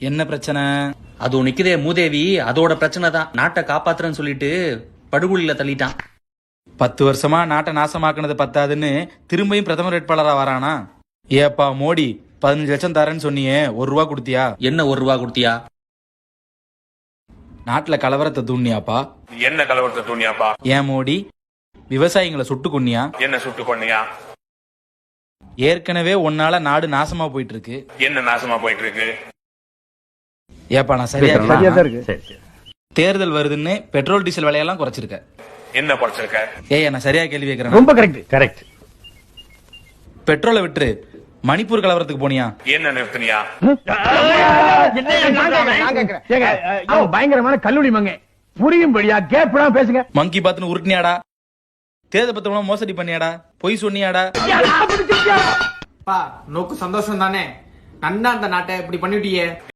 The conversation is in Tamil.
என்ன பிரச்சனை? அது நிக்குதே மூதேவி, அதோட பிரச்சனை தான். நாட்டை காப்பாத்துறேன்னு சொல்லிட்டு படுகொலியில தள்ளிட்டான். 10 வருஷமா நாட்டை நாசமாக்குனது பத்தாதுன்னு திரும்பியும் பிரதமர் வேட்பாளரா வரானா? ஏப்பா மோடி, 15 லட்சம் தரேன்னு சொன்னியே, 1 ரூபா கொடுத்தியா? என்ன 1 ரூபா கொடுத்தியா? நாட்டுல கலவரத்தை தூண்டியாப்பா? என்ன கலவரத்தை தூண்டியாப்பா? ஏன் மோடி, விவசாயிகளை சுட்டு கொன்னியா? என்ன சுட்டு பண்ணியா? ஏற்கனவே உன்னால நாடு நாசமா போயிட்டு இருக்கு. என்ன நாசமா போயிட்டு இருக்கு? ஏப்பா நான் சரியா இருக்கு? தேர்தல் வருதுன்னு பெட்ரோல் டீசல் விலையெல்லாம் குறைச்சிருக்க. என்ன குறைச்சிருக்க? ஏய் நான் சரியா கேள்வி கேட்கிறேன். ரொம்ப கரெக்ட். பெட்ரோலை விட்டு மணிப்பூர் கலவரத்துக்கு போனியா? என்ன நிறுத்தினியா? பயங்கரமான கல்லூரி மங்க புரியும்படியா கேப்டா பேசுங்க. மங்கி பாத்துன்னு உருட்டினியாடா? தேர்தல் பத்திரம் மோசடி பண்ணியாடா? பொய் சொன்னியாடா? நோக்கு சந்தோஷம் தானே, நன்னா அந்த நாட்டை இப்படி பண்ணிட்டியே.